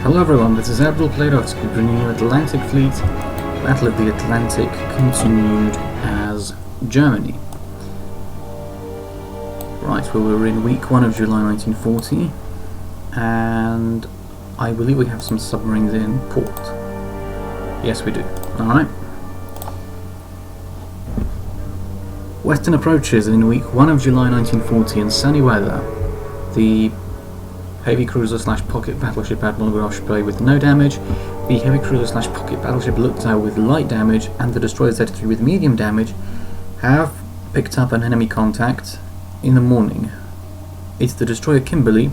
Hello everyone, this is Admiral Playerovski bringing you Atlantic Fleet, Battle of the Atlantic, continued as Germany. Right, well we're in week 1 of July 1940, and I believe we have some submarines in port. Yes we do, alright. Western approaches in week 1 of July 1940 in sunny weather. The heavy cruiser / pocket battleship Admiral with no damage, the heavy cruiser / pocket battleship Lukta with light damage, and the destroyer Z3 with medium damage have picked up an enemy contact in the morning. It's the destroyer Kimberly,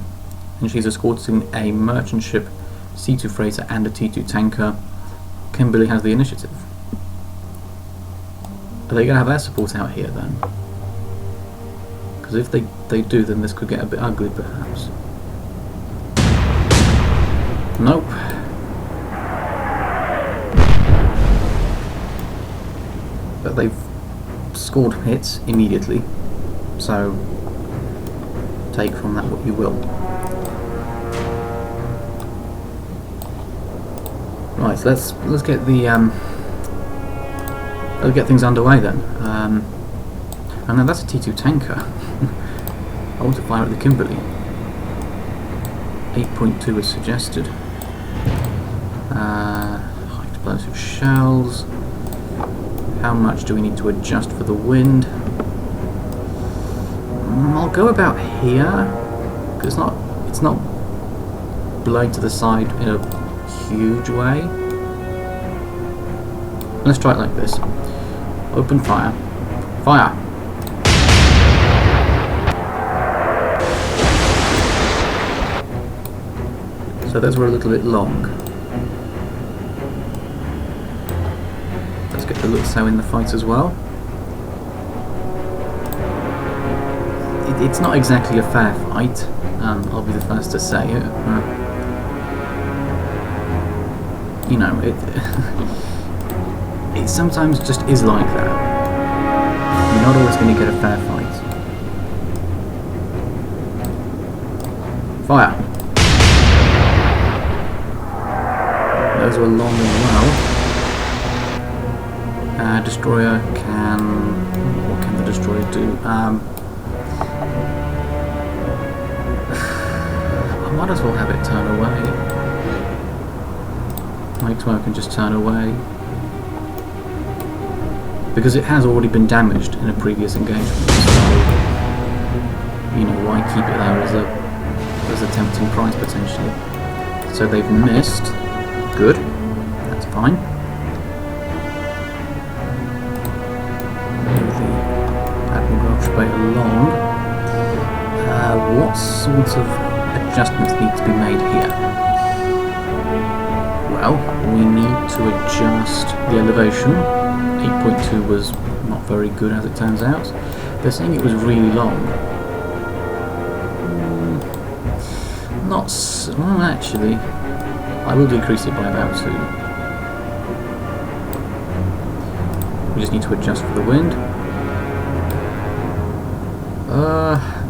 and she's escorting a merchant ship, C2 freighter and a T2 tanker. Kimberly has the initiative. Are they going to have air support out here then? Because if they do, then this could get a bit ugly perhaps. Nope. But they've scored hits immediately, so take from that what you will. Right, so let's get the let's get things underway then. And then that's a T2 tanker. I want to fire at the Kimberly. 8.2 is suggested. High explosive shells. How much do we need to adjust for the wind? I'll go about here, because it's not blowing to the side in a huge way. Let's try it like this. Open fire. Fire! So those were a little bit long. Let's get the Lutzow in the fight as well. It's not exactly a fair fight, I'll be the first to say it. You know, it sometimes just is like that. You're not always going to get a fair fight. Fire! Those were long as well. Destroyer can... what can the destroyer do? I might as well have it turn away. Make sure I can just turn away. Because it has already been damaged in a previous engagement, so you know, why keep it there as a tempting prize potentially. So they've missed. Good, that's fine. Move the Admiral along. What sort of adjustments need to be made here? Well, we need to adjust the elevation. 8.2 was not very good as it turns out. They're saying it was really long. Not so, well, actually, I will decrease it by about 2. We just need to adjust for the wind.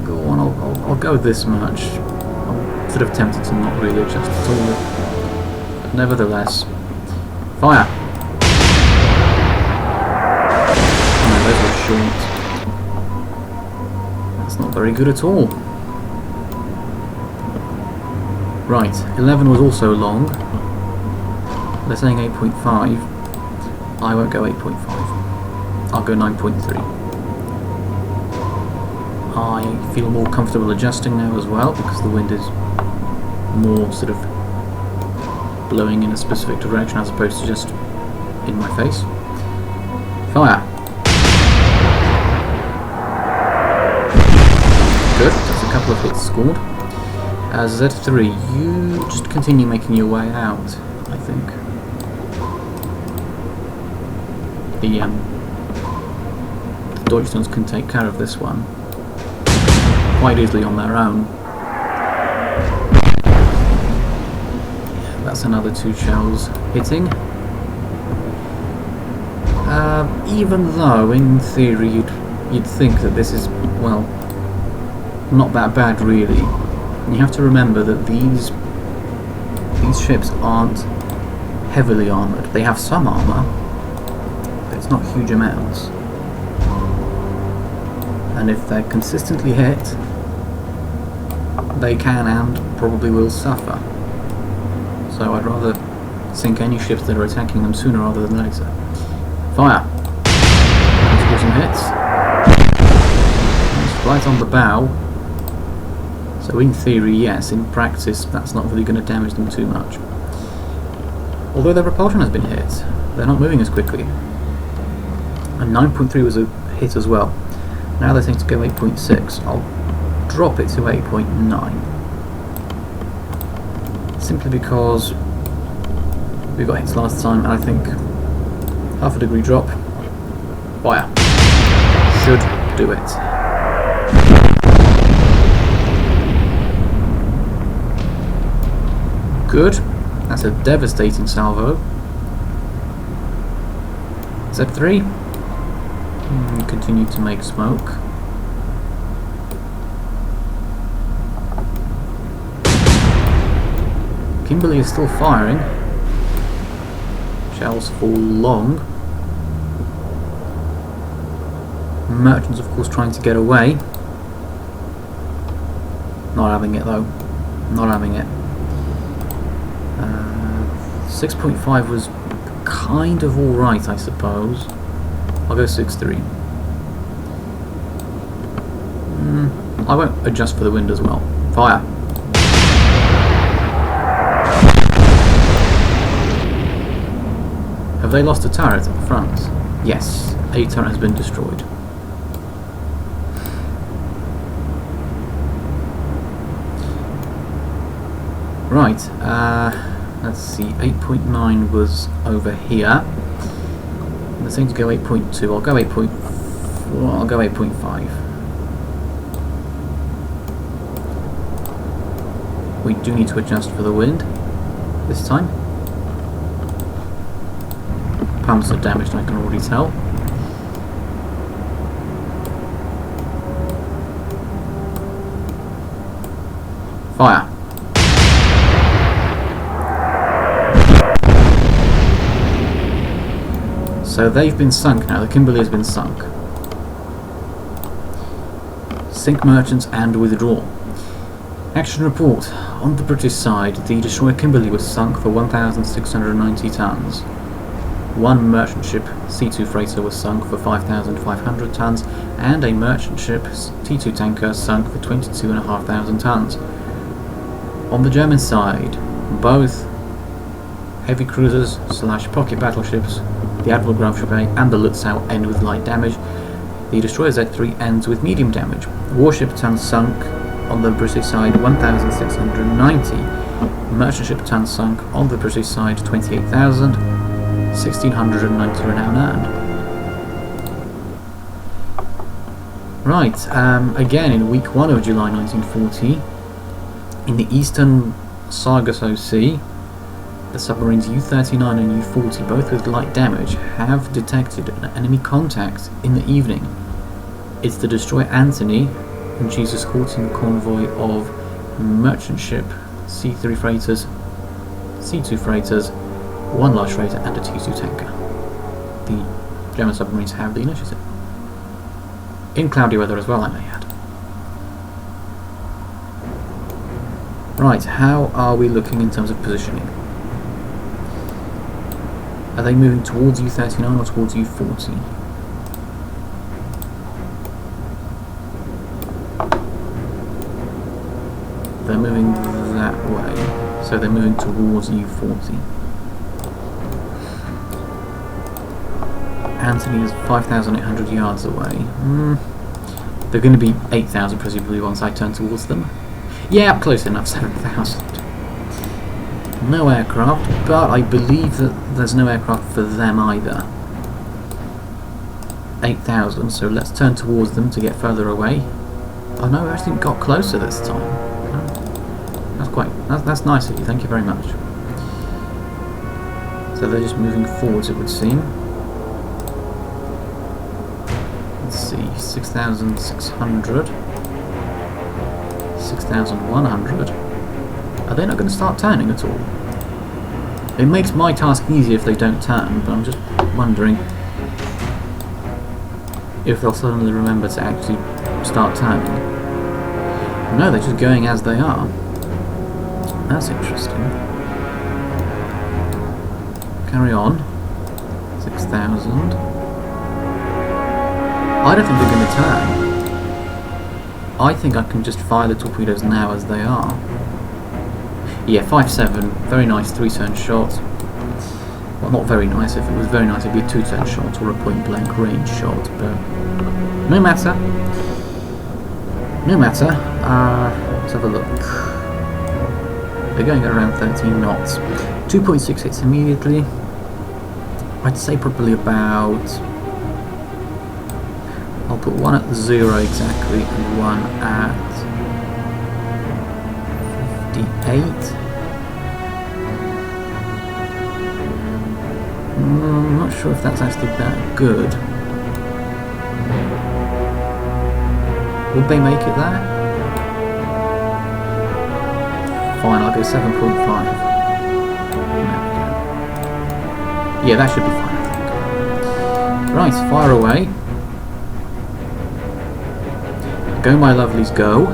Go on, I'll go this much. I'm sort of tempted to not really adjust at all. But nevertheless, fire! Those were short. That's not very good at all. Right, 11 was also long. They're saying 8.5. I won't go 8.5. I'll go 9.3. I feel more comfortable adjusting now as well because the wind is more sort of blowing in a specific direction as opposed to just in my face. Fire! Good, that's a couple of hits scored. Z3, you just continue making your way out, I think. The Deutschlands can take care of this one quite easily on their own. Yeah, that's another 2 shells hitting. Even though, in theory, you'd think that this is, well, not that bad really. You have to remember that these these ships aren't heavily armoured. They have some armour, but it's not huge amounts. And if they're consistently hit, they can and probably will suffer. So I'd rather sink any ships that are attacking them sooner rather than later. Fire! Let's score some hits. It's right on the bow. So in theory, yes. In practice, that's not really going to damage them too much. Although their propulsion has been hit, they're not moving as quickly. And 9.3 was a hit as well. Now they're saying to go 8.6. I'll drop it to 8.9. Simply because we got hits last time, and I think half a degree drop. Fire. Should do it. Good. That's a devastating salvo. Z3. Continue to make smoke. Kimberley is still firing. Shells fall long. Merchants, of course, trying to get away. Not having it though. Not having it. 6.5 was kind of alright, I suppose. I'll go 6.3. I won't adjust for the wind as well. Fire! Have they lost a turret at the front? Yes, a turret has been destroyed. Right, let's see, 8.9 was over here. They're saying to go 8.2, I'll go 8.4, I'll go 8.5. We do need to adjust for the wind this time. Pumps are damaged, I can already tell. Fire! So they've been sunk now, the Kimberley has been sunk. Sink merchants and withdraw. Action report. On the British side, the destroyer Kimberley was sunk for 1,690 tons. One merchant ship C2 freighter was sunk for 5,500 tons, and a merchant ship T2 tanker sunk for 22,500 tons. On the German side, both heavy cruisers / pocket battleships, the Admiral Grafschapelle and the Lutzow, end with light damage. The destroyer Z3 ends with medium damage. Warship tons sunk on the British side 1,690. Merchant ship tons sunk on the British side 28,000. 1,690 renown earned. Right, again in week 1 of July 1940, in the eastern Sargasso Sea, the submarines U-39 and U-40, both with light damage, have detected an enemy contact in the evening. It's the destroyer Anthony, and she's escorting a convoy of merchant ship C3 freighters, C2 freighters, one large freighter and a T2 tanker. The German submarines have the initiative. In cloudy weather as well, I may add. Right, how are we looking in terms of positioning? Are they moving towards U-39 or towards U-40? They're moving that way, so they're moving towards U-40. Anthony is 5,800 yards away. They're going to be 8,000 presumably once I turn towards them. Yeah, close enough, 7,000. No aircraft, but I believe that there's no aircraft for them either. 8,000, so let's turn towards them to get further away. Oh no, we actually got closer this time. That's nice of you, thank you very much. So they're just moving forwards, it would seem. Let's see, 6,600. 6,100. Are they not going to start turning at all? It makes my task easier if they don't turn, but I'm just wondering if they'll suddenly remember to actually start turning. No, they're just going as they are. That's interesting. Carry on. 6,000. I don't think they're going to turn. I think I can just fire the torpedoes now as they are. Yeah, 5-7. Very nice 3-turn shot. Well, not very nice. If it was very nice, it'd be a 2-turn shot or a point-blank range shot, but no matter. No matter. Let's have a look. They're going at around 13 knots. 2.6 hits immediately. I'd say probably about... I'll put one at 0 exactly and one at 58. I'm not sure if that's actually that good. Would they make it there? Fine, I'll go 7.5. Yeah, that should be fine, I think. Right, fire away. Go, my lovelies, go.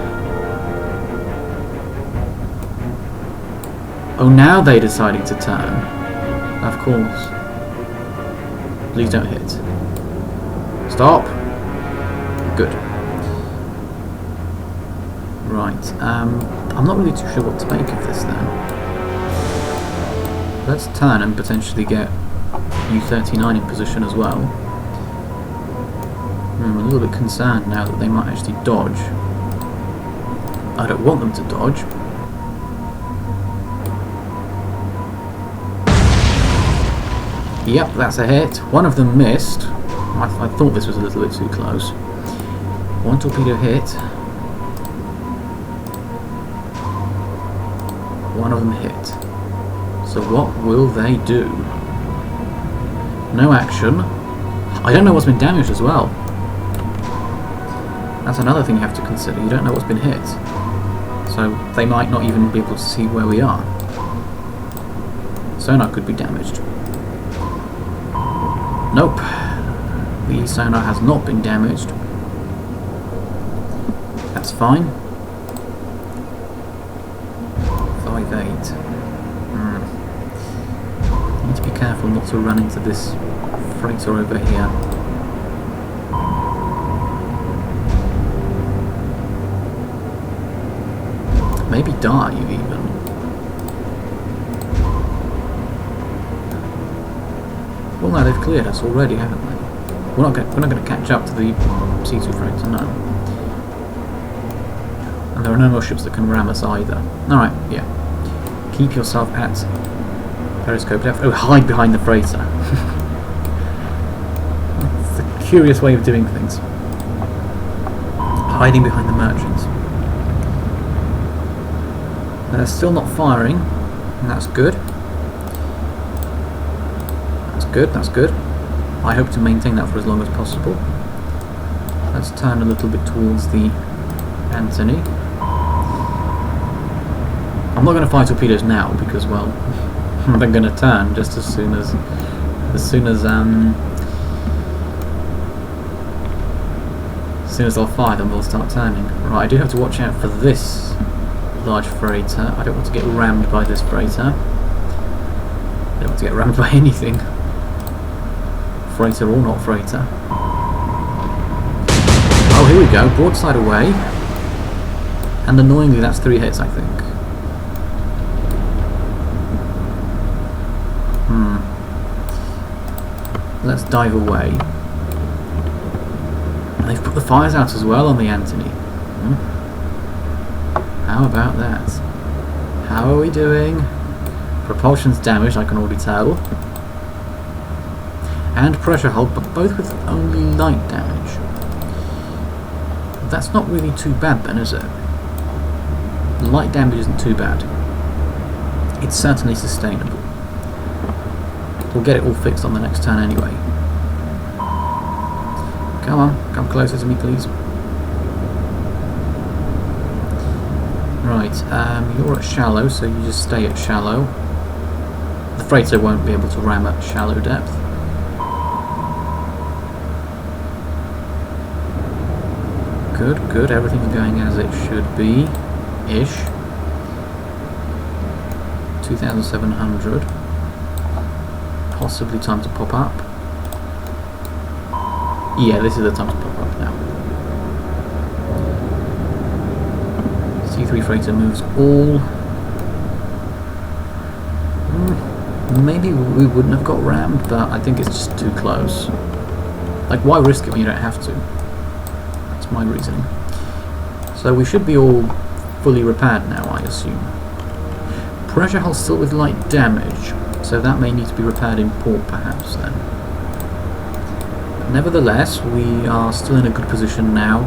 Oh, now they're deciding to turn. Of course. Please don't hit. Stop. Good. Right, I'm not really too sure what to make of this then. Let's turn and potentially get U-39 in position as well. I'm a little bit concerned now that they might actually dodge. I don't want them to dodge. Yep, that's a hit. One of them missed. I thought this was a little bit too close. One torpedo hit. One of them hit. So what will they do? No action. I don't know what's been damaged as well. That's another thing you have to consider. You don't know what's been hit. So they might not even be able to see where we are. Sonar could be damaged. Nope. The sonar has not been damaged. That's fine. 5-8. Need to be careful not to run into this freighter over here. Maybe dive even. Well, no, they've cleared us already, haven't they? We're not going to catch up to the C2 freighter, no. And there are no more ships that can ram us either. Alright, yeah. Keep yourself at periscope left. Oh, hide behind the freighter. It's a curious way of doing things. Hiding behind the merchants. They're still not firing, and that's good. That's good. I hope to maintain that for as long as possible. Let's turn a little bit towards the Anthony. I'm not going to fire torpedoes now because, well, they're going to turn just as soon as I'll fire them, they'll start turning. Right, I do have to watch out for this large freighter. I don't want to get rammed by this freighter. I don't want to get rammed by anything. Freighter or not freighter. Oh, here we go. Broadside away. And annoyingly, that's 3 hits, I think. Let's dive away. And they've put the fires out as well on the Anthony. How about that? How are we doing? Propulsion's damaged, I can already tell. And pressure hull, but both with only light damage. That's not really too bad then, is it? Light damage isn't too bad. It's certainly sustainable. We'll get it all fixed on the next turn anyway. Come on, come closer to me please. Right, you're at shallow, so you just stay at shallow. The freighter won't be able to ram at shallow depth. Good, good, everything's going as it should be, ish. 2,700. Possibly time to pop up. Yeah, this is the time to pop up now. C3 freighter moves all. Maybe we wouldn't have got rammed, but I think it's just too close. Like, why risk it when you don't have to? That's my reasoning. So we should be all fully repaired now, I assume. Pressure hull still with light damage, so that may need to be repaired in port perhaps then. But nevertheless, we are still in a good position now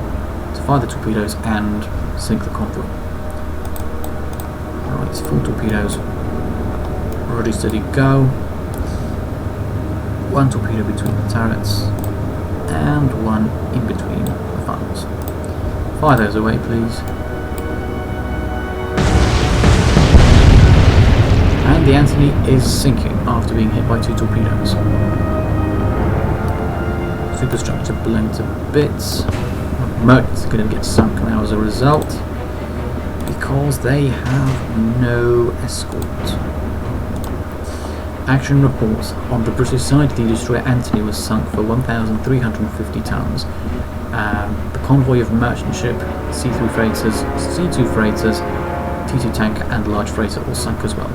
to fire the torpedoes and sink the convoy. Alright, full torpedoes. Ready, steady, go. One torpedo between the turrets and one in between the funnels. Fire those away, please. And the Anthony is sinking after being hit by 2 torpedoes. Superstructure blown to bits. Merchants are going to get sunk now as a result because they have no escort. Action reports. On the British side, the destroyer Anthony was sunk for 1,350 tons. The convoy of merchant ship, C3 freighters, C2 freighters, T2 tank and large freighter all sunk as well.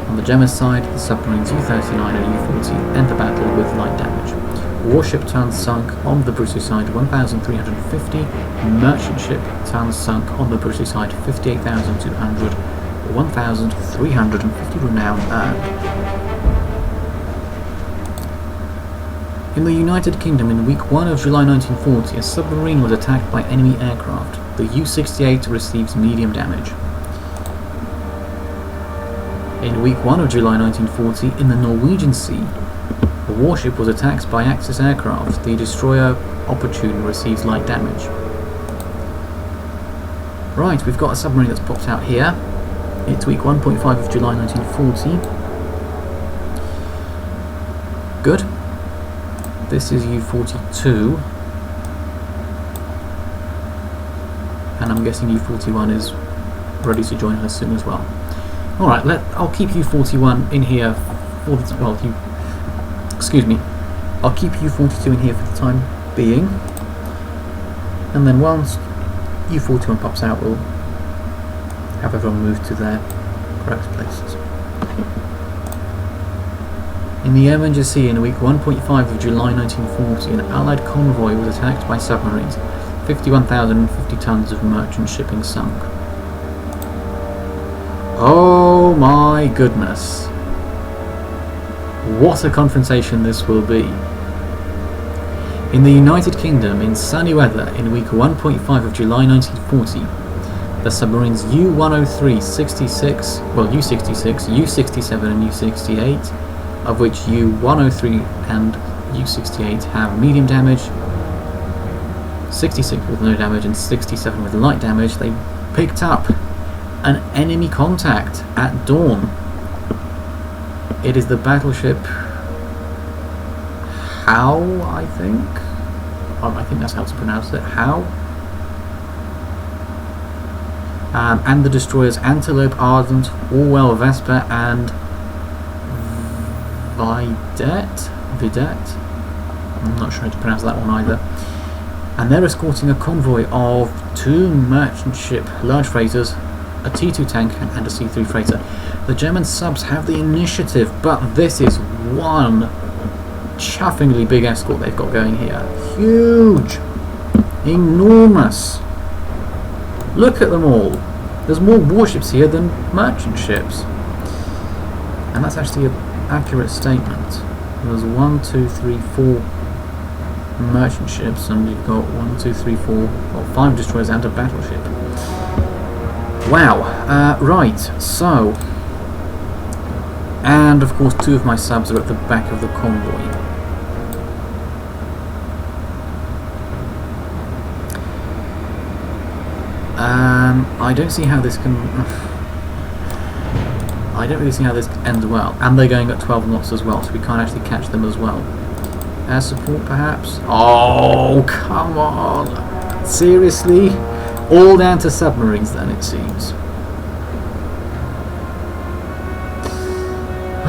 On the German side, the submarines U-39 and U-40 enter battle with light damage. Warship tons sunk on the British side 1,350, merchant ship tons sunk on the British side 58,200, 1,350 renown earned. In the United Kingdom, in week 1 of July 1940, a submarine was attacked by enemy aircraft. The U-68 receives medium damage. In week 1 of July 1940, in the Norwegian Sea, a warship was attacked by Axis aircraft. The destroyer Opportune receives light damage. Right, we've got a submarine that's popped out here. It's week 1.5 of July 1940. Good. This is U-42. And I'm guessing U-41 is ready to join her soon as well. Alright, I'll keep U-41 in here for the, well, excuse me. I'll keep U-42 in here for the time being. And then once U-41 pops out, we'll have everyone move to their correct places. In the Yemen Sea, in week 1.5 of July 1940, an Allied convoy was attacked by submarines. 51,050 tons of merchant shipping sunk. Oh my goodness. What a confrontation this will be. In the United Kingdom, in sunny weather, in week 1.5 of July 1940, the submarines U-103, 66, well U-66, U-67 and U-68, of which U-103 and U-68 have medium damage, 66 with no damage and 67 with light damage. They picked up an enemy contact at dawn. It is the battleship How, I think? I think that's how to pronounce it, How. And the destroyers Antelope, Ardent, Orwell, Vesper and Vidette? I'm not sure how to pronounce that one either. And they're escorting a convoy of 2 merchant ship large freighters, a T2 tank and a C3 freighter. The German subs have the initiative, but this is one chuffingly big escort they've got going here. Huge! Enormous! Look at them all! There's more warships here than merchant ships. And that's actually an accurate statement. There's 1, 2, 3, 4 merchant ships, and we've got 1, 2, 3, 4, well, 5 destroyers and a battleship. Wow, right, so, and of course 2 of my subs are at the back of the convoy. I don't see how this can... I don't really see how this ends well. And they're going at 12 knots as well, so we can't actually catch them as well. Air support, perhaps? Oh, come on! Seriously? All down to submarines, then, it seems.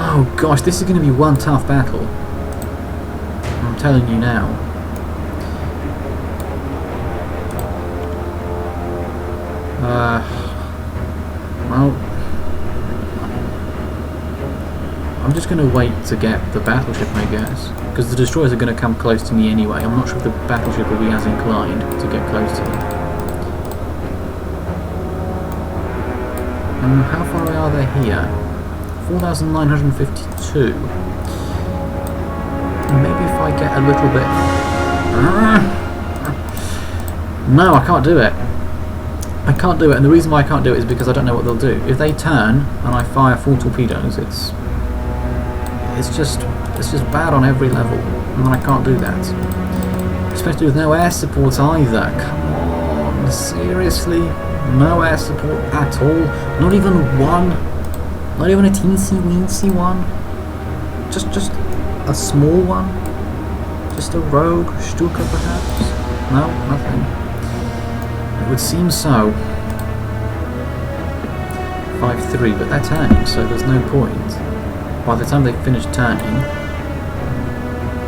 Oh, gosh, this is going to be one tough battle. I'm telling you now. Well, I'm just going to wait to get the battleship, I guess, because the destroyers are going to come close to me anyway. I'm not sure if the battleship will be as inclined to get close to me. How far away are they here? 4,952. Maybe if I get a little bit... No, I can't do it. I can't do it, and the reason why I can't do it is because I don't know what they'll do. If they turn and I fire 4 torpedoes, it's just bad on every level, and I can't do that. Especially with no air support either. Come on, seriously? No air support at all? Not even one? Not even a teensy-weensy one? Just a small one? Just a rogue Stuka perhaps? No, nothing. It would seem so. 5-3, but they're turning, so there's no point. By the time they finish turning,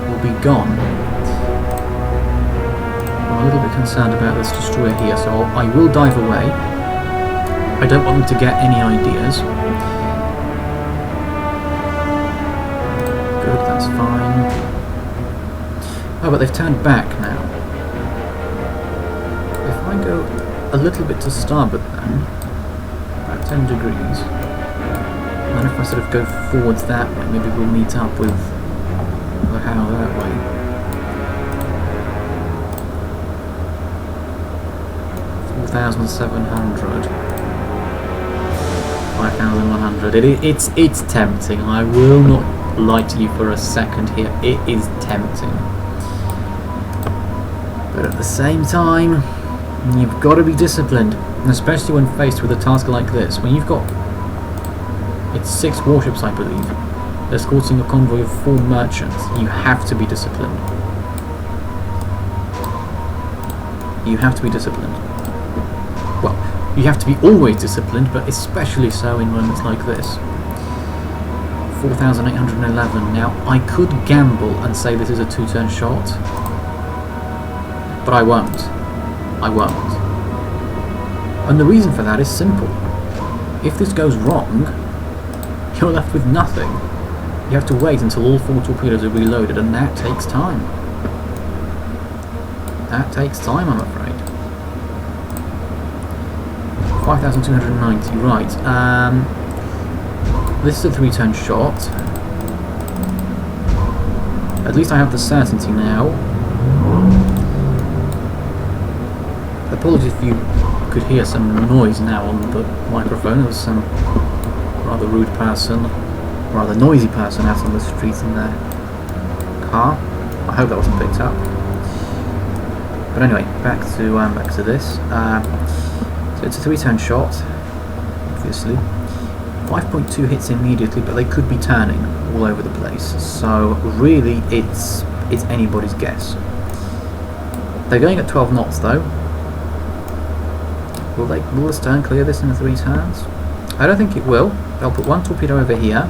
we'll be gone. I'm a little bit concerned about this destroyer here, so I will dive away. I don't want them to get any ideas. Good, that's fine. Oh, but they've turned back now. If I go a little bit to starboard then, about 10 degrees, and then if I sort of go forwards that way, maybe we'll meet up with the Howe that way. $4,700. 5,100. It's tempting. I will not lie to you for a second here. It is tempting. But at the same time, you've got to be disciplined, and especially when faced with a task like this. When you've got, it's 6 warships, I believe, escorting a convoy of 4 merchants, you have to be disciplined. You have to be disciplined. Well, you have to be always disciplined, but especially so in moments like this. 4,811. Now, I could gamble and say this is a 2-turn shot, but I won't. I won't. And the reason for that is simple. If this goes wrong, you're left with nothing. You have to wait until all 4 torpedoes are reloaded, and that takes time. That takes time, I'm afraid. 5,290, right. This is a 3-turn shot. At least I have the certainty now. Apologies if you could hear some noise now on the microphone. There's some rather rude person, rather noisy person out on the street in their car. I hope that wasn't picked up. But anyway, back to this. So it's a 3-turn shot, obviously. 5.2 hits immediately, but they could be turning all over the place. So really, it's anybody's guess. They're going at 12 knots though. Will the stern clear this in 3 turns? I don't think it will. I'll put 1 torpedo over here,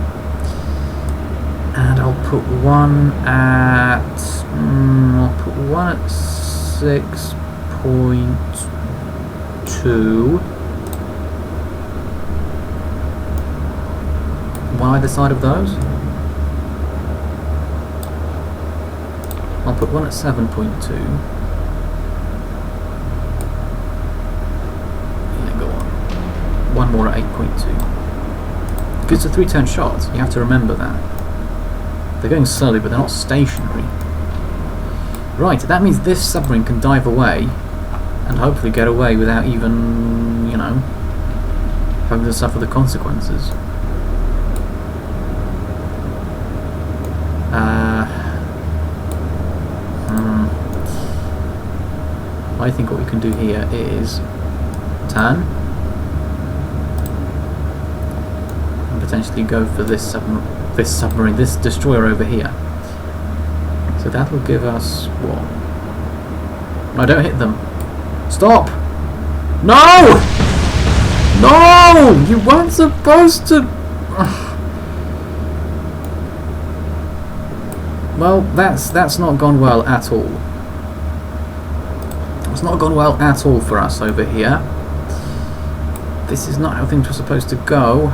and I'll put one at 6.2. One either side of those. I'll put one at 7.2. One more at 8.2. Because it's a 3-turn shot, you have to remember that. They're going slowly, but they're not stationary. Right, that means this submarine can dive away, and hopefully get away without even, you know, having to suffer the consequences. I think what we can do here is turn. potentially go for this submarine, this destroyer over here. So that will give us what? No, don't hit them. Stop! No! No! You weren't supposed to. Well, that's not gone well at all. It's not gone well at all for us over here. This is not how things were supposed to go.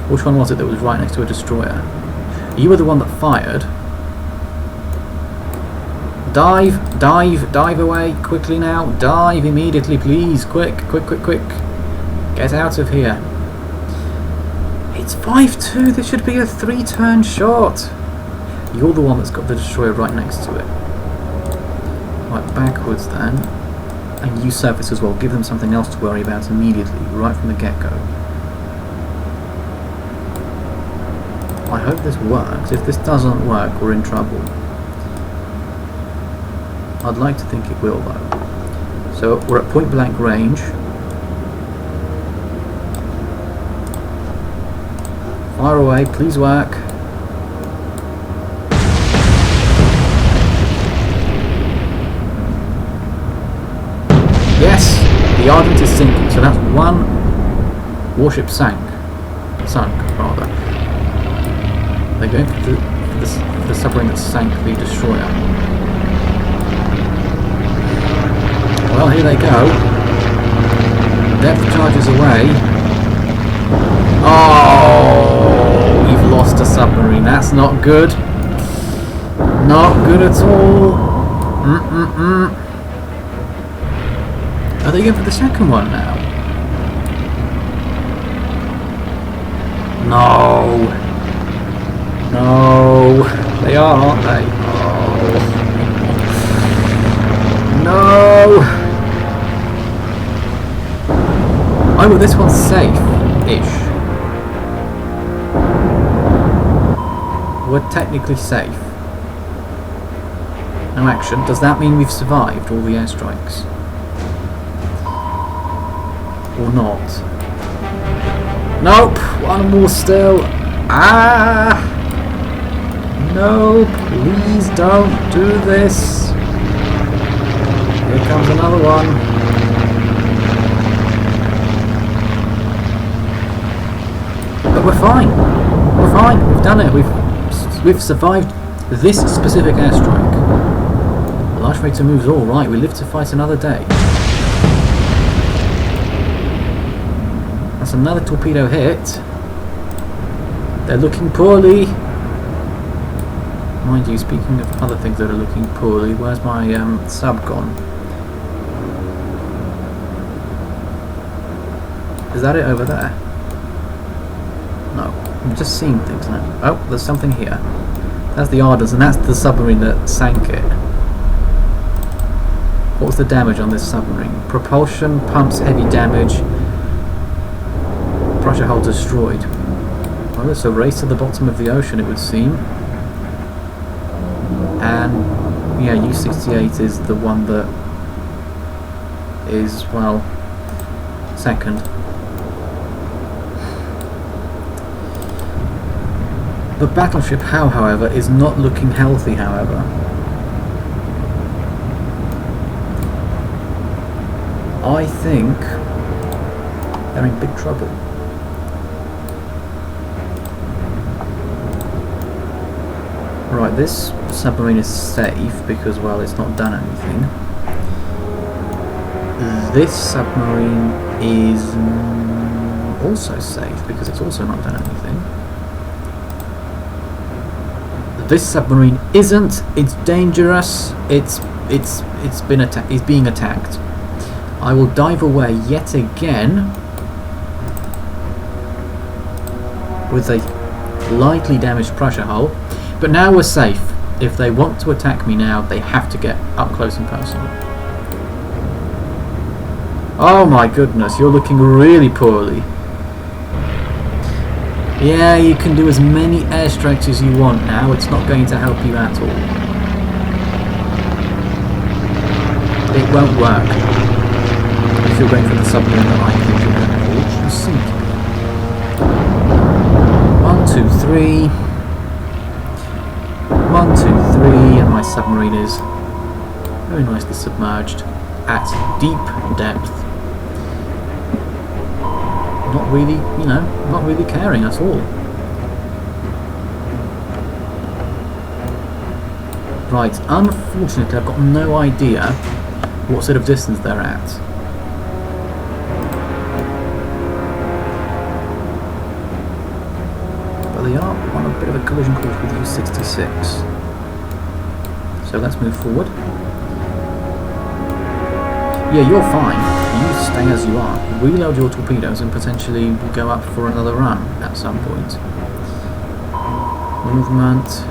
Which one was it that was right next to a destroyer? You were the one that fired. Dive, dive, dive away quickly now. Dive immediately, please. Quick, quick, quick, quick. Get out of here. It's 5-2. This should be a 3-turn shot. You're the one that's got the destroyer right next to it. Right, backwards then. And you surface as well. Give them something else to worry about immediately, right from the get-go. I hope this works. If this doesn't work, we're in trouble. I'd like to think it will, though. So we're at point blank range. Fire away, please work. Yes, the Ardent is sinking, so that's one warship sunk, rather. They're going for the submarine that sank the destroyer. Well, here they go. Depth charges away. Oh, we've lost a submarine. That's not good. Not good at all. Are they going for the second one now? No. No. They are, aren't they? Oh. No. Oh, but this one's safe-ish. We're technically safe. No action. Does that mean we've survived all the airstrikes? Or not? Nope! One more still. Ah! No, please don't do this. Here comes another one. But we're fine. We're fine. We've done it. We've survived this specific airstrike. Large freighter moves all right. We live to fight another day. That's another torpedo hit. They're looking poorly. Mind you, speaking of other things that are looking poorly, where's my sub gone? Is that it over there? No. I'm just seeing things now. Oh, there's something here. That's the Ardent, and that's the submarine that sank it. What was the damage on this submarine? Propulsion, pumps, heavy damage. Pressure hull destroyed. Well, it's a race to the bottom of the ocean, it would seem. And yeah, U-68 is the one that is, well, second. The battleship Howe, however, is not looking healthy, however. I think they're in big trouble. Right, this submarine is safe because, well, it's not done anything. This submarine is also safe because it's also not done anything. This submarine isn't. It's dangerous. It's being attacked. I will dive away yet again with a lightly damaged pressure hull. But now we're safe. If they want to attack me now, they have to get up close and personal. Oh my goodness, you're looking really poorly. Yeah, you can do as many airstrikes as you want now. It's not going to help you at all. It won't work. If you're going for the submarine that I think you're going for, which you seem to be. 3. 1, 2, 3, and my submarine is very nicely submerged at deep depth. Not really, you know, not really caring at all. Right, unfortunately I've got no idea what sort of distance they're at. But they are on a bit of a collision course with U-66. So let's move forward. Yeah, you're fine. You stay as you are. Reload your torpedoes and potentially go up for another run at some point. Movement.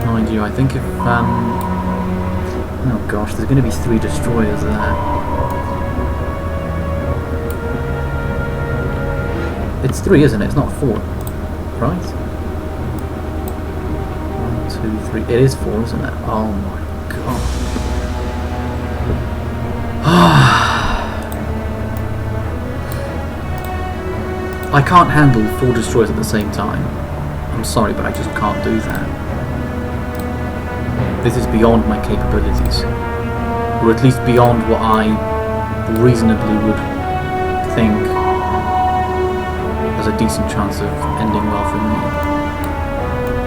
Mind you, I think if oh gosh, there's going to be 3 destroyers there. It's 3, isn't it? It's not 4, right? 1, 2, 3. It is 4, isn't it? Oh my god. I can't handle 4 destroyers at the same time. I'm sorry, but I just can't do that. This is beyond my capabilities. Or at least beyond what I reasonably would think has a decent chance of ending well for me.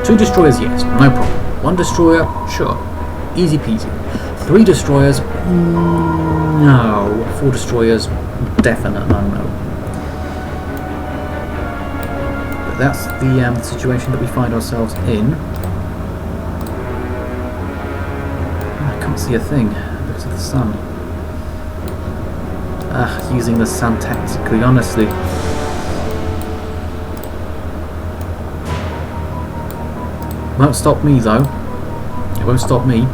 2 destroyers, yes, no problem. 1 destroyer, sure. Easy peasy. 3 destroyers, no. 4 destroyers, definite no. But that's the situation that we find ourselves in. I can't see a thing because of the sun. Using the sun tactically, honestly. Won't stop me though. It won't stop me.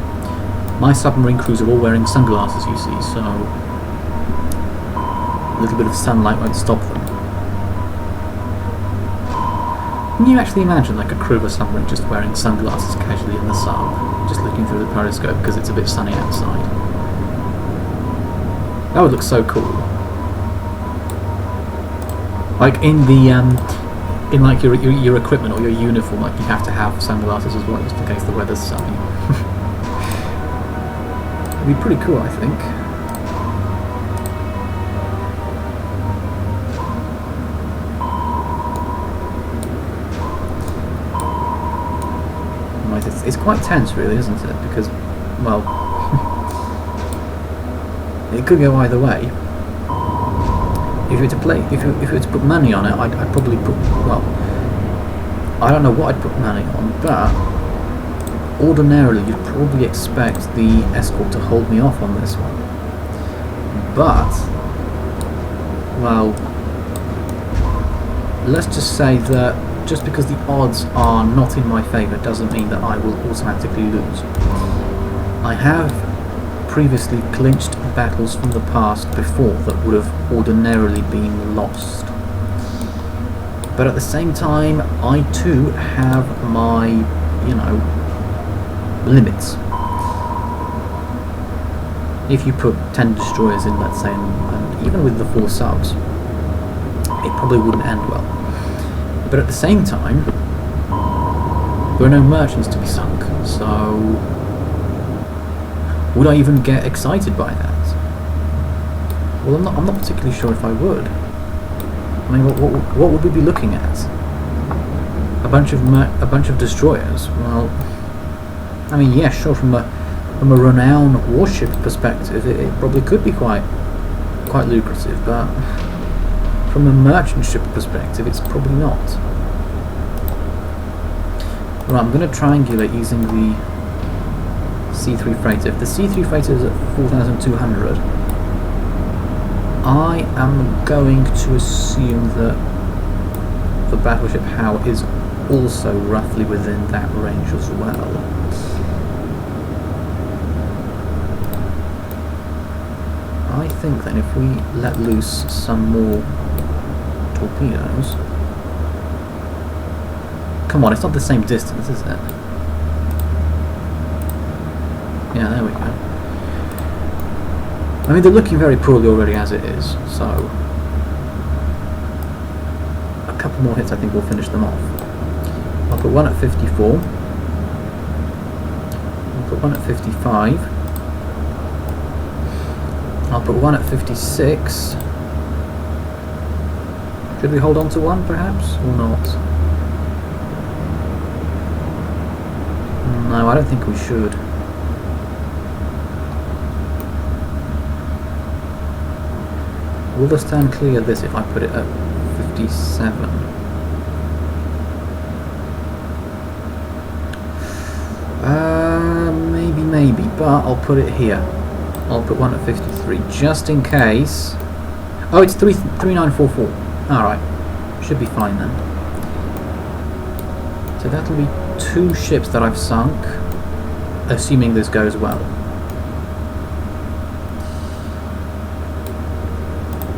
My submarine crews are all wearing sunglasses, you see, so a little bit of sunlight won't stop them. Can you actually imagine like a crew of a submarine just wearing sunglasses casually in the sun, just looking through the periscope because it's a bit sunny outside? That would look so cool. Like in the in like your equipment or your uniform, like you have to have sunglasses as well, just in case the weather's sunny. It'd be pretty cool, I think. Right, it's quite tense, really, isn't it? Because, well, it could go either way. If you were to play, if you were to put money on it, I'd probably put, well, I don't know what I'd put money on, but ordinarily you'd probably expect the escort to hold me off on this one. But, well, let's just say that just because the odds are not in my favour doesn't mean that I will automatically lose. I have previously clinched battles from the past before that would have ordinarily been lost. But at the same time, I too have my, you know, limits. If you put 10 destroyers in, let's say, and even with the 4 subs, it probably wouldn't end well. But at the same time, there are no merchants to be sunk, so would I even get excited by that? Well, I'm not particularly sure if I would. I mean, what would we be looking at? A bunch of destroyers? Well, I mean, yeah, sure. From a renowned warship perspective, it probably could be quite lucrative, but from a merchant ship perspective, it's probably not. Right, I'm going to triangulate using the C3 freighter. If the C3 freighter is at 4,200, I am going to assume that the battleship Howe is also roughly within that range as well. I think then if we let loose some more torpedoes... Come on, it's not the same distance, is it? Yeah, there we go. I mean, they're looking very poorly already as it is, so couple more hits I think will finish them off. I'll put one at 54. I'll put one at 55. I'll put one at 56. Should we hold on to one perhaps, or not? No, I don't think we should. Will the stand clear this if I put it at 57? Maybe, but I'll put it here. I'll put one at 53, just in case. Oh, it's 3944. Alright, should be fine then. So that'll be 2 ships that I've sunk, assuming this goes well.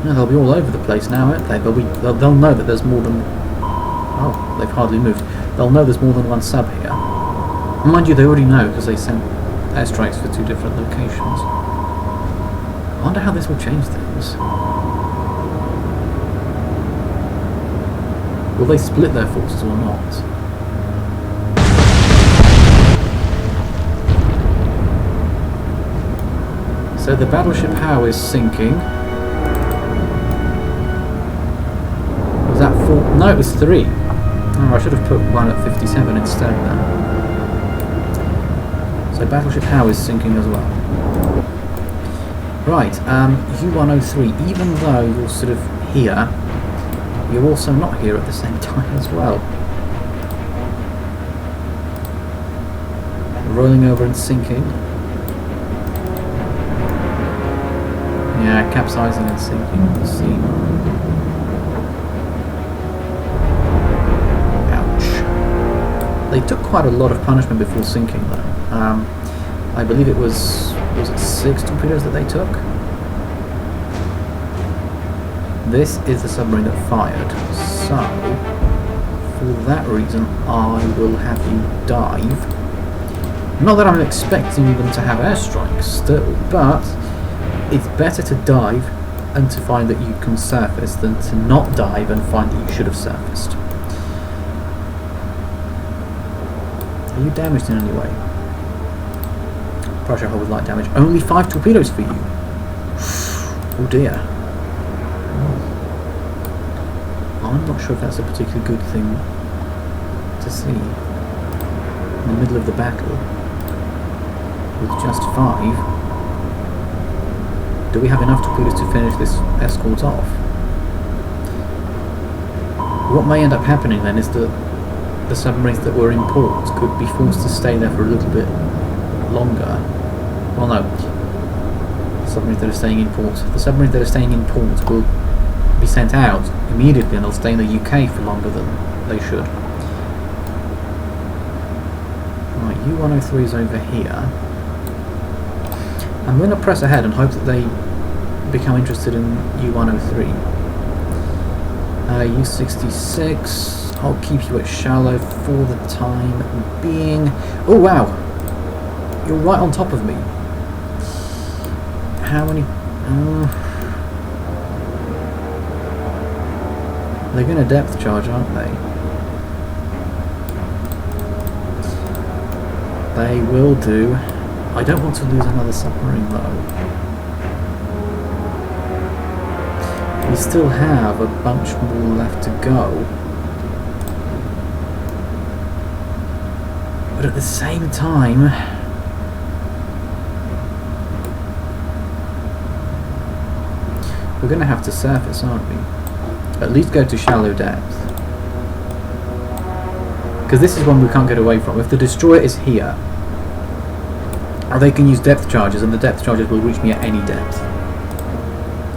No, they'll be all over the place now, won't they? They'll know that there's more than... Oh, they've hardly moved. They'll know there's more than one sub here. And mind you, they already know because they sent airstrikes for 2 different locations. I wonder how this will change things. Will they split their forces or not? So the battleship Howe is sinking. Was that 4? No, it was 3. Oh, I should have put one at 57 instead then. So battleship Howe is sinking as well. Right, U-103, even though you're sort of here, you're also not here at the same time as well. Rolling over and sinking. Yeah, capsizing and sinking. Let's see. Ouch. They took quite a lot of punishment before sinking though. I believe it was it 6 torpedoes that they took? This is the submarine that fired, so for that reason I will have you dive. Not that I'm expecting them to have airstrikes still, but it's better to dive and to find that you can surface than to not dive and find that you should have surfaced. Are you damaged in any way? Pressure hull with light damage. Only 5 torpedoes for you. Oh dear. I'm not sure if that's a particularly good thing to see. In the middle of the battle, with just 5, do we have enough torpedoes to finish this escort off? What may end up happening then is that the submarines that were in port could be forced to stay there for a little bit longer. Well, no. The submarines that are staying in port. The submarines that are staying in port will be sent out immediately and they'll stay in the UK for longer than they should. Right, U-103 is over here. I'm going to press ahead and hope that they become interested in U-103. U-66, I'll keep you at shallow for the time being. Oh wow! You're right on top of me. How many... they're going to depth charge, aren't they? They will do. I don't want to lose another submarine though. We still have a bunch more left to go. But at the same time, we're going to have to surface, aren't we? At least go to shallow depth. Because this is one we can't get away from. If the destroyer is here, they can use depth charges, and the depth charges will reach me at any depth.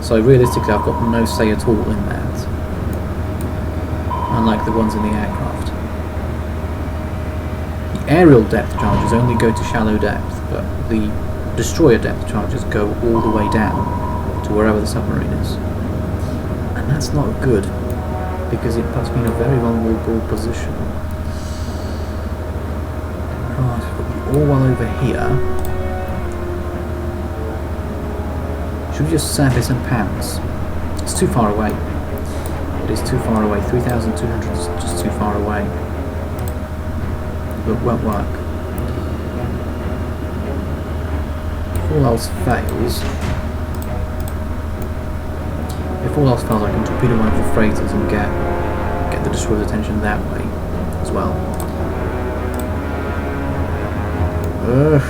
So realistically, I've got no say at all in that. Unlike the ones in the aircraft. The aerial depth charges only go to shallow depth, but the destroyer depth charges go all the way down to wherever the submarine is. And that's not good, because it puts me in a very vulnerable position. Right, I've got the all well over here. Should we just surface and pounce? It's too far away. It is too far away. 3,200 is just too far away. But won't work. If all else fails, I can torpedo one of the freighters and get the destroyer's attention that way as well. Ugh.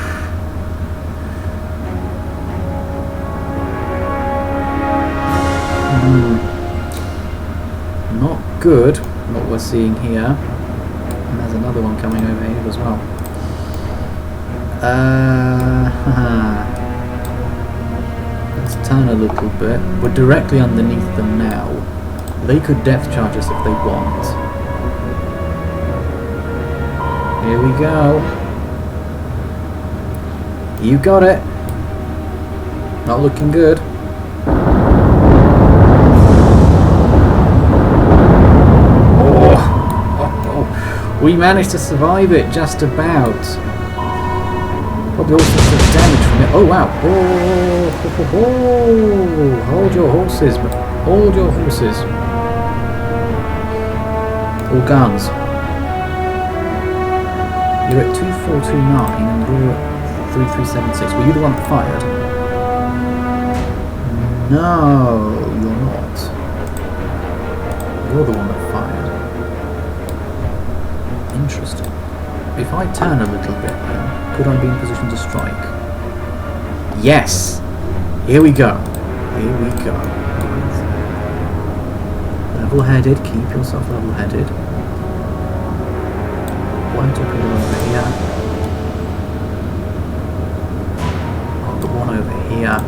Not good, what we're seeing here. And there's another one coming over here as well. Let's turn a little bit. We're directly underneath them now. They could depth charge us if they want. Here we go. You got it. Not looking good. We managed to survive it, just about. Probably also took damage from it. Oh wow! Oh, hold your horses! Hold your horses! All guns. You're at 2429 and you're at 3376. Were you the one that fired? No, you're not. You're the one that fired. Interesting. If I turn a little bit then, could I be in position to strike? Yes! Here we go. Here we go. Right. Level-headed, keep yourself level-headed. One torpedo over here. I'll put one over here.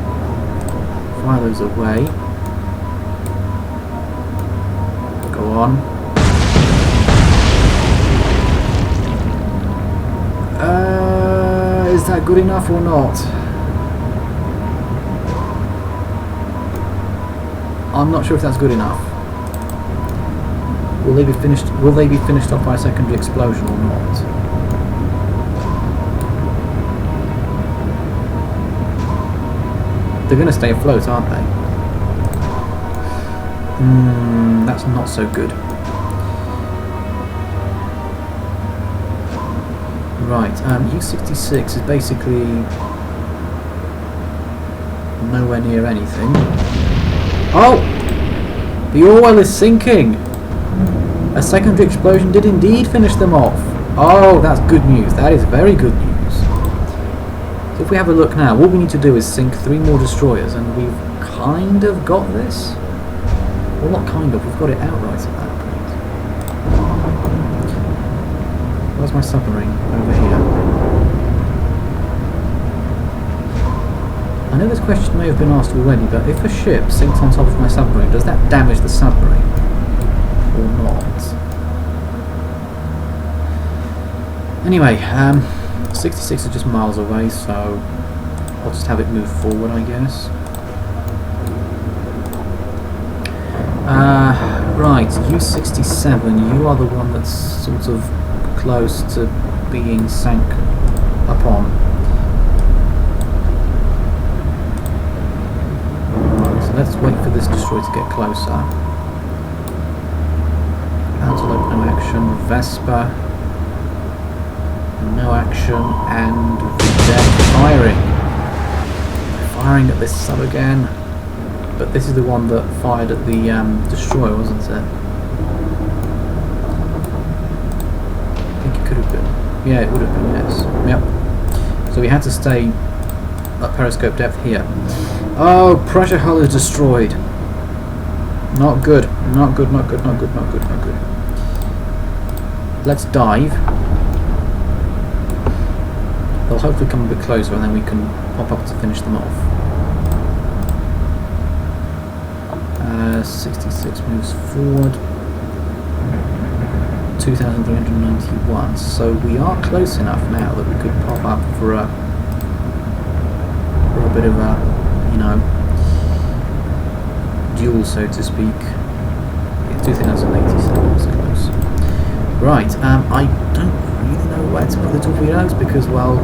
Fire those away. Go on. Is that good enough or not? I'm not sure if that's good enough. Will they be finished off by a secondary explosion or not? They're going to stay afloat, aren't they? That's not so good. Right, U-66 is basically nowhere near anything. Oh! The oil is sinking! A secondary explosion did indeed finish them off. Oh, that's good news. That is very good news. So if we have a look now, what we need to do is sink 3 more destroyers, and we've kind of got this. Well, not kind of, we've got it outright at that point. Where's my submarine? Over here. I know this question may have been asked already, but if a ship sinks on top of my submarine, does that damage the submarine? Or not? Anyway, 66 is just miles away, so I'll just have it move forward, I guess. Right, U-67, you are the one that's sort of close to being sank upon. Right, so let's wait for this destroyer to get closer. Antelope, no action. Vespa, no action. And Vedette firing. Firing at this sub again. But this is the one that fired at the destroyer, wasn't it? Could have been. Yeah, it would have been, yes. Yep. So we had to stay at periscope depth here. Oh, pressure hull is destroyed. Not good. Not good, not good, not good, not good, not good. Let's dive. They'll hopefully come a bit closer and then we can pop up to finish them off. 66 moves forward. 2,391, so we are close enough now that we could pop up for a bit of a, you know, duel, so to speak. Yeah, 2,087 was close. Right, I don't really know where to put the torpedoes because, well,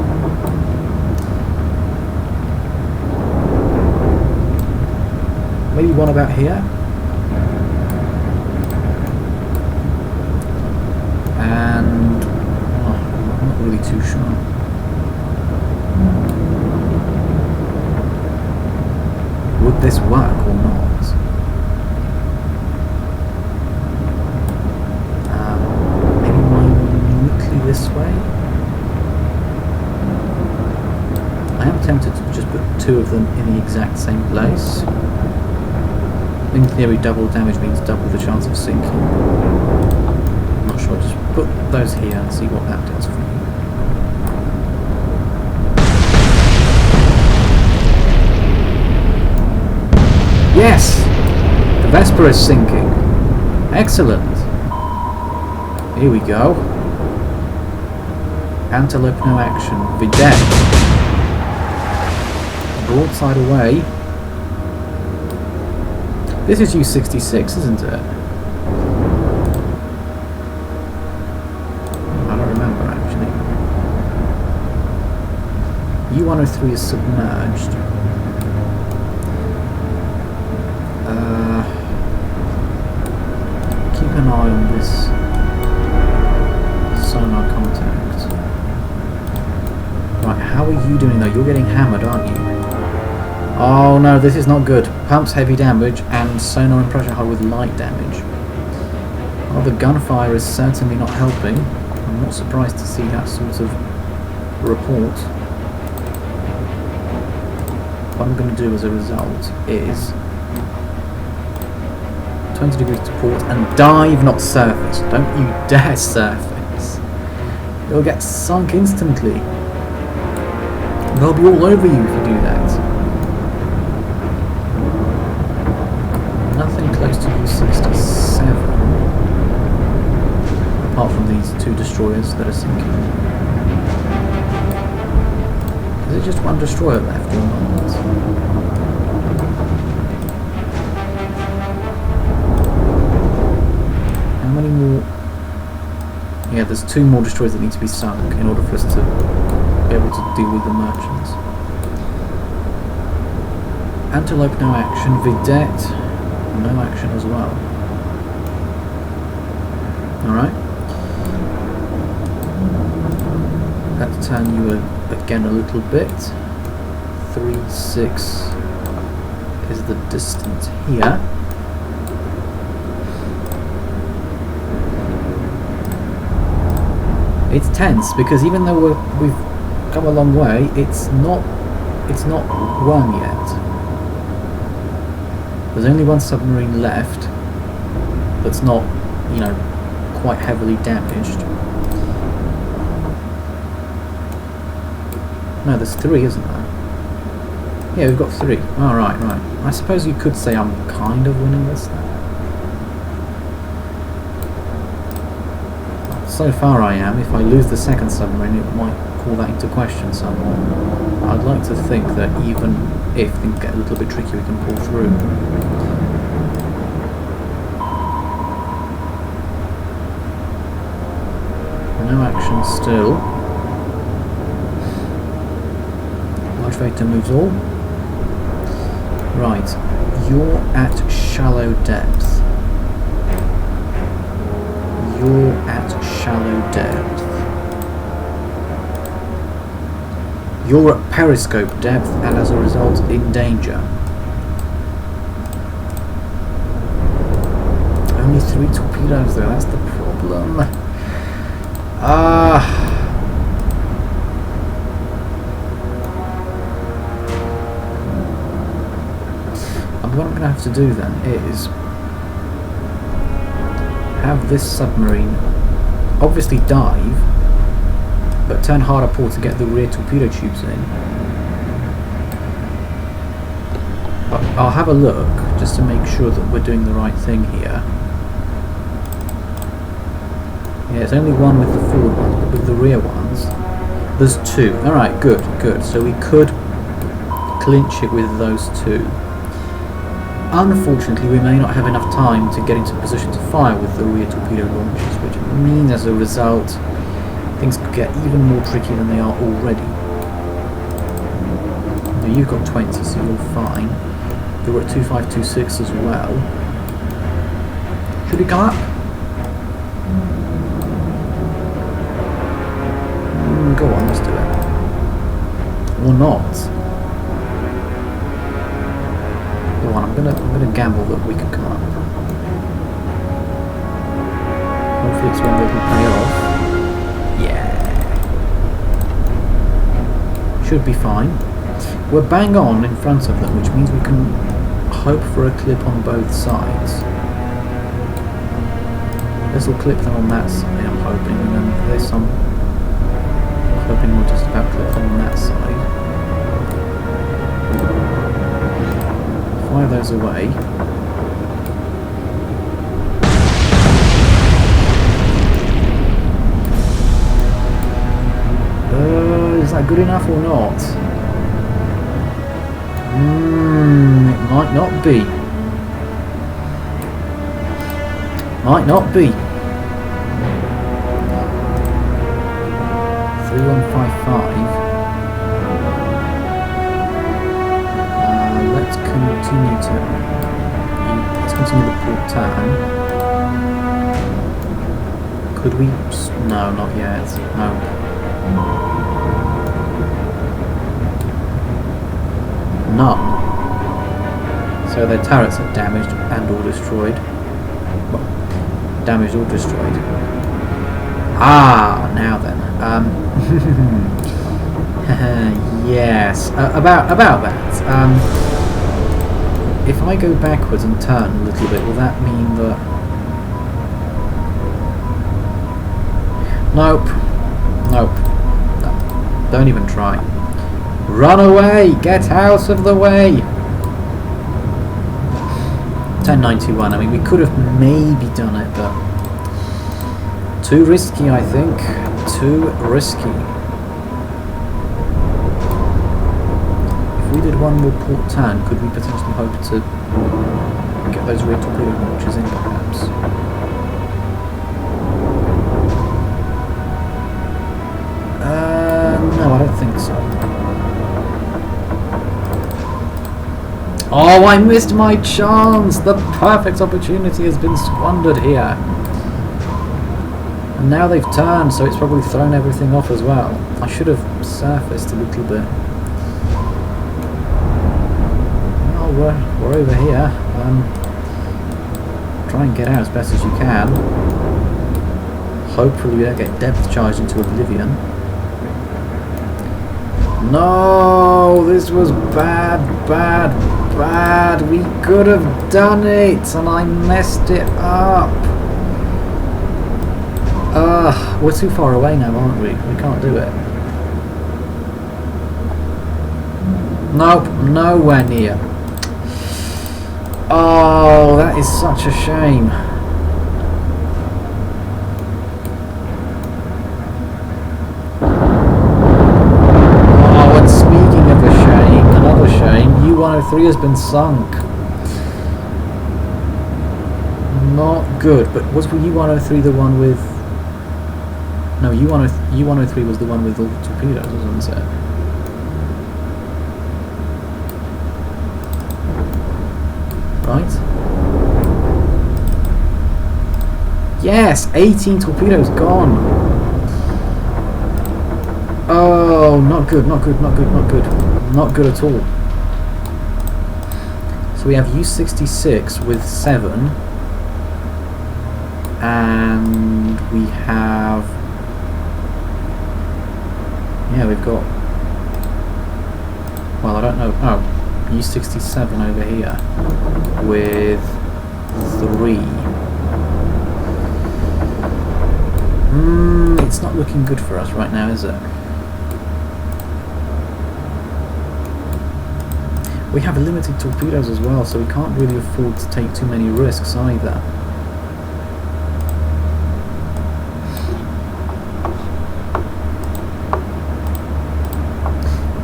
maybe one about here. And I'm not really too sure. Would this work or not? Maybe minutely this way? I am tempted to just put two of them in the exact same place. In theory, double damage means double the chance of sinking. I'm not sure, just put those here and see what that does for you. Yes! The Vesper is sinking. Excellent. Here we go. Antelope no action. Vidette. Broadside away. This is U-66, isn't it? I don't remember actually. U-103 is submerged. Keep an eye on this sonar contact. Right, how are you doing though? You're getting hammered, aren't you? Oh no, this is not good. Pumps heavy damage and sonar and pressure hull with light damage. Well, the gunfire is certainly not helping. I'm not surprised to see that sort of report. What I'm going to do as a result is 20 degrees to port and dive, not surface. Don't you dare surface. You'll get sunk instantly. They'll be all over you if you do that. Nothing close to U-67, apart from these two destroyers that are sinking. Is it just one destroyer left or not? How many more? Yeah, there's two more destroyers that need to be sunk in order for us to be able to deal with the merchants. Antelope no action, Vidette no action as well. Alright. Let's turn you again a little bit. 3-6 is the distance here. It's tense because even though we've come a long way, it's not won yet. There's only one submarine left that's not, you know, quite heavily damaged. No, there's three, isn't there? Yeah, we've got three. Oh, right. I suppose you could say I'm kind of winning this then. So far I am. If I lose the second submarine, it might call that into question somewhat. I'd like to think that even if things get a little bit tricky, we can pull through. No action still. Large vector moves all. Right, you're at shallow depth. You're at shallow depth. You're at periscope depth and as a result in danger. Only 3 torpedoes though, that's the problem. And what I'm going to have to do then is have this submarine obviously dive, but turn hard at port to get the rear torpedo tubes in. But I'll have a look just to make sure that we're doing the right thing here. Yeah, it's only one with the forward ones, but with the rear ones, there's two. Alright, good. So we could clinch it with those two. Unfortunately, we may not have enough time to get into position to fire with the rear torpedo launchers, which means as a result, things could get even more tricky than they are already. Now you've got 20, so you're fine. You're at 2526 as well. Should we come up? Go on, let's do it. Or not. Go on, I'm gonna gamble that we can come up. Hopefully it's one that will pay off. Yeah. Should be fine. We're bang on in front of them, which means we can hope for a clip on both sides. This will clip them on that side, I'm hoping, and then there's some... I'm hoping we'll just about clip them on that side. Fire those away. Is that good enough or not? It might not be. Might not be. 3155. Let's continue the port turn. Could we? No, not yet. No. None. So their turrets are damaged and or destroyed. Well, damaged or destroyed. Ah, now then. Yes, about that. If I go backwards and turn a little bit, will that mean that... Nope. Nope. No. Don't even try. Run away! Get out of the way! 1091, I mean, we could have maybe done it, but... Too risky, I think. Too risky. If we did one more port turn, could we potentially hope to get those rear torpedo launchers in, perhaps? No, I don't think so. Oh, I missed my chance! The perfect opportunity has been squandered here. And now they've turned, so it's probably thrown everything off as well. I should have surfaced a little bit. Well, we're over here. Try and get out as best as you can. Hopefully we don't get depth charged into oblivion. No, this was bad, bad, bad. We could have done it, and I messed it up. We're too far away now, aren't we? We can't do it. Nope, nowhere near. Oh, that is such a shame. U-103 has been sunk. Not good, but was U-103 the one with... No, U-103 was the one with all the torpedoes, wasn't it? Right? Yes! 18 torpedoes gone! Oh, not good, not good, not good, not good. Not good at all. So we have U-66 with 7, and we have... Yeah, we've got... Well, I don't know. Oh, U-67 over here with 3. It's not looking good for us right now, is it? We have limited torpedoes as well, so we can't really afford to take too many risks either.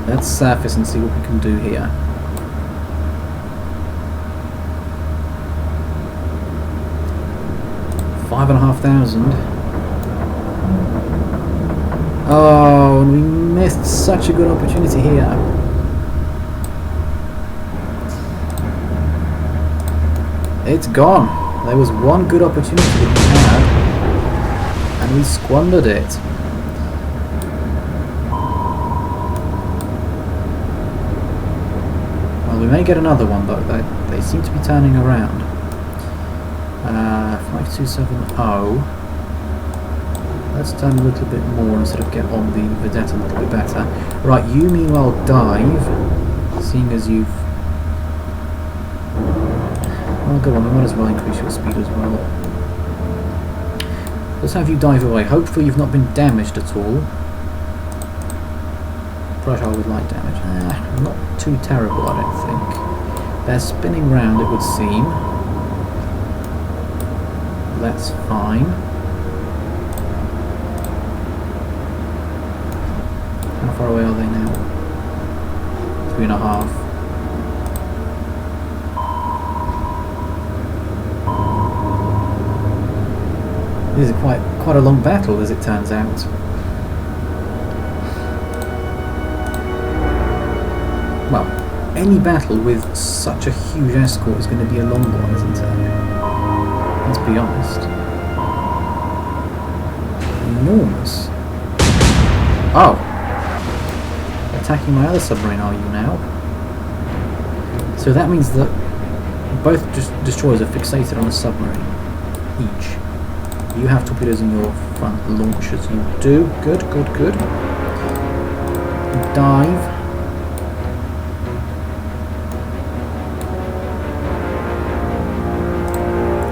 Let's surface and see what we can do here. $5,500. Oh, and we missed such a good opportunity here. It's gone. There was one good opportunity that we had, and we squandered it. We may get another one though. They seem to be turning around. 5270. Let's turn a little bit more and sort of get on the vedette a little bit better. Right, you meanwhile dive, seeing as you've... Well, go on, we might as well increase your speed as well. Let's have you dive away. Hopefully you've not been damaged at all. Projectile with light damage. Not too terrible, I don't think. They're spinning round, it would seem. That's fine. How far away are they now? 3.5. This is quite a long battle, as it turns out. Well, any battle with such a huge escort is going to be a long one, isn't it? Let's be honest. Enormous. Oh! Attacking my other submarine, are you now? So that means that both destroyers are fixated on a submarine. Each. You have torpedoes in your front launchers. You do. Good, good, good. Dive.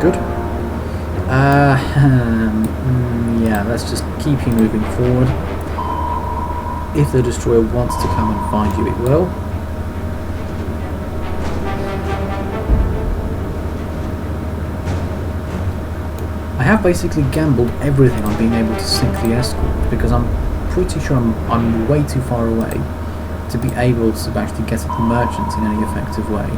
Good. Yeah, let's just keep you moving forward. If the destroyer wants to come and find you, it will. I have basically gambled everything on being able to sink the escort because I'm pretty sure I'm way too far away to be able to actually get at the merchants in any effective way.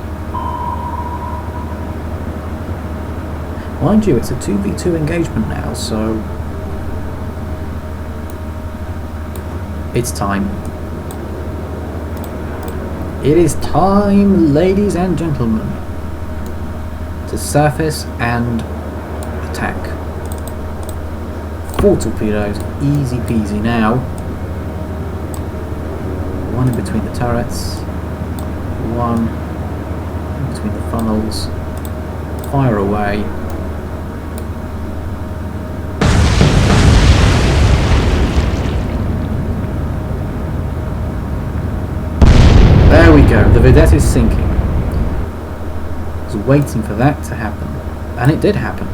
Mind you, it's a 2v2 engagement now, so it's time. It is time, ladies and gentlemen, to surface and attack. 4 torpedoes, easy peasy now. One in between the turrets, one in between the funnels. Fire away. There we go, the vedette is sinking. I was waiting for that to happen, and it did happen.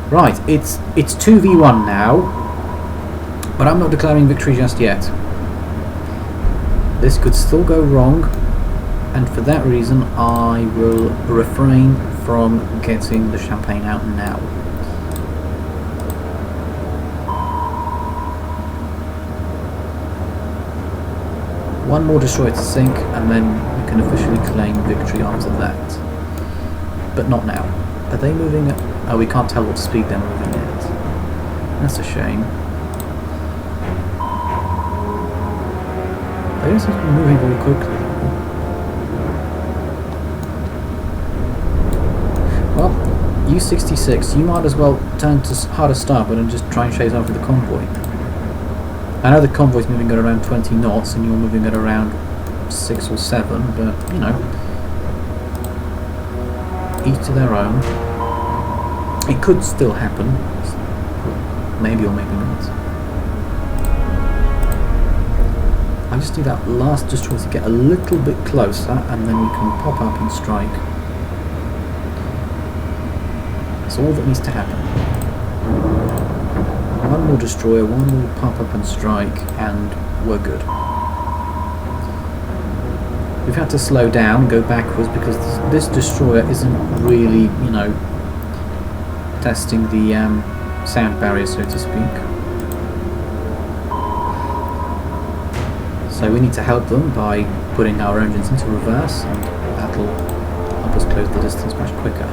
Right, it's 2v1 now, but I'm not declaring victory just yet. This could still go wrong, and for that reason I will refrain from getting the champagne out now. One more destroyer to sink, and then we can officially claim victory after that. But not now. Are they moving at... Oh, we can't tell what speed they're moving at. That's a shame. They don't seem to be moving very quickly. Well, U-66, you might as well turn to harder starboard and just try and chase over the convoy. I know the convoy's moving at around 20 knots and you're moving at around 6 or 7, but, you know, each to their own. It could still happen. Maybe or maybe not. I just need that last destroyer to get a little bit closer and then we can pop up and strike. That's all that needs to happen. One more destroyer, one more pop up and strike, and we're good. We've had to slow down, go backwards, because this destroyer isn't really, you know, testing the sound barrier, so to speak. So we need to help them by putting our engines into reverse, and that'll help us close the distance much quicker.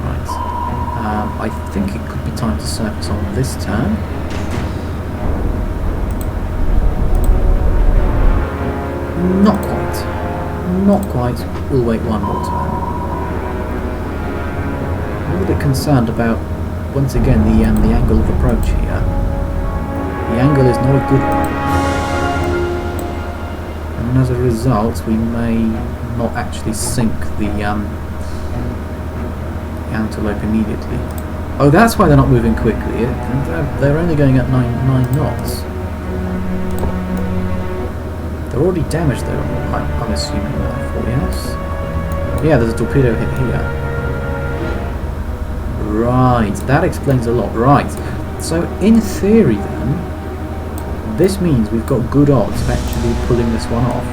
Right. I think it could be time to surface on this turn. Not quite. Not quite. We'll wait one more turn. I'm a little bit concerned about, once again, the angle of approach here. The angle is not a good one. And and as a result we may not actually sink the Antelope immediately. Oh, that's why they're not moving quickly. They're only going at 9 knots. They're already damaged though, I'm assuming, therefore, yes? Yeah, there's a torpedo hit here. Right, that explains a lot. Right, so in theory then, this means we've got good odds of actually pulling this one off,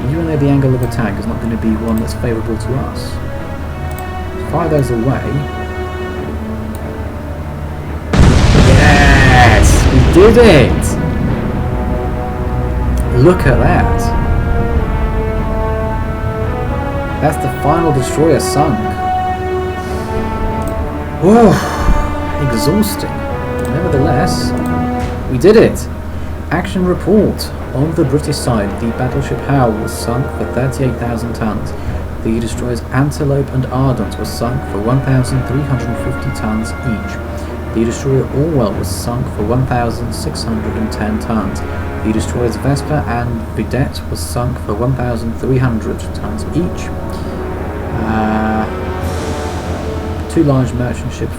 even though the angle of attack is not going to be one that's favourable to us. Fire those away. Yes! We did it! Look at that! That's the final destroyer sunk. Whoa! Exhausting. Nevertheless, we did it! Action report. On the British side, the battleship Howe was sunk for 38,000 tons. The destroyers Antelope and Ardent were sunk for 1,350 tons each. The destroyer Orwell was sunk for 1,610 tons. The destroyers Vesper and Vidette was sunk for 1,300 tons each. Two merchant ship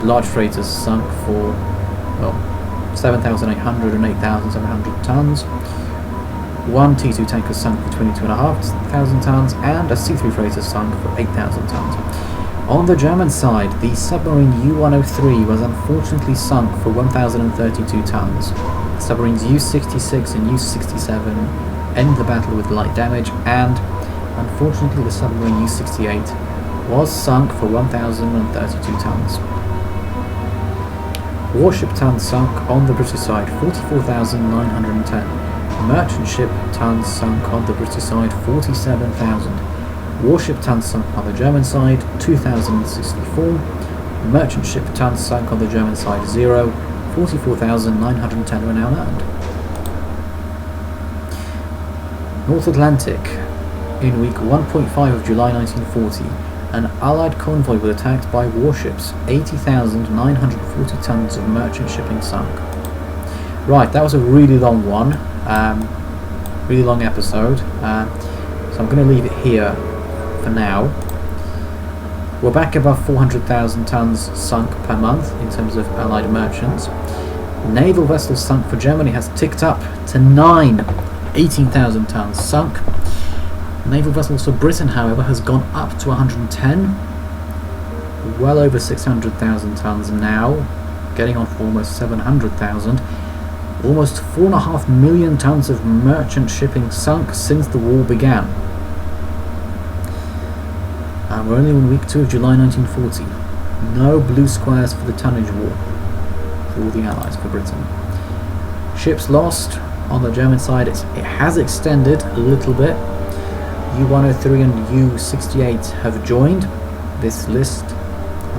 large freighters sunk for 7,800 and 8,700 tons. One T2 tanker sunk for 22,500 tons, and a C3 freighter sunk for 8,000 tons. On the German side, the submarine U-103 was unfortunately sunk for 1,032 tons. Submarines U-66 and U-67 ended the battle with light damage, and unfortunately the submarine U-68 was sunk for 1,032 tons. Warship tons sunk on the British side, 44,910. Merchant ship tons sunk on the British side, 47,000. Warship tons sunk on the German side, 2,064. Merchant ship tons sunk on the German side, 0. 44,910 were now earned. North Atlantic. In week 1.5 of July 1940, an Allied convoy was attacked by warships. 80,940 tons of merchant shipping sunk. Right, that was a really long one. Really long episode. So I'm going to leave it here for now. We're back above 400,000 tons sunk per month in terms of Allied merchants. Naval vessels sunk for Germany has ticked up to 9. 18,000 tons sunk. Naval vessels for Britain, however, has gone up to 110. Well over 600,000 tons now, getting on for almost 700,000. Almost 4.5 million tons of merchant shipping sunk since the war began. And we're only in week 2 of July 1940. No blue squares for the tonnage war for all the Allies, for Britain. Ships lost on the German side. It has extended a little bit. U-103 and U-68 have joined this list,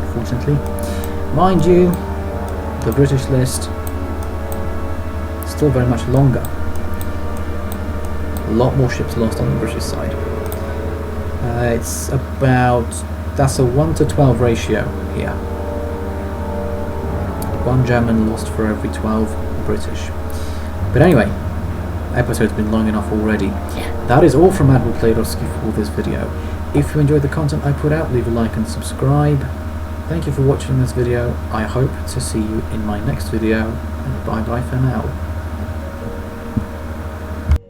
unfortunately. Mind you, the British list still very much longer. A lot more ships lost on the British side. It's about, that's a 1:12 ratio here. 1 German lost for every 12 British. But anyway, episode's been long enough already. That is all from Admiral Playerovski for this video. If you enjoyed the content I put out, leave a like and subscribe. Thank you for watching this video. I hope to see you in my next video, and bye bye for now.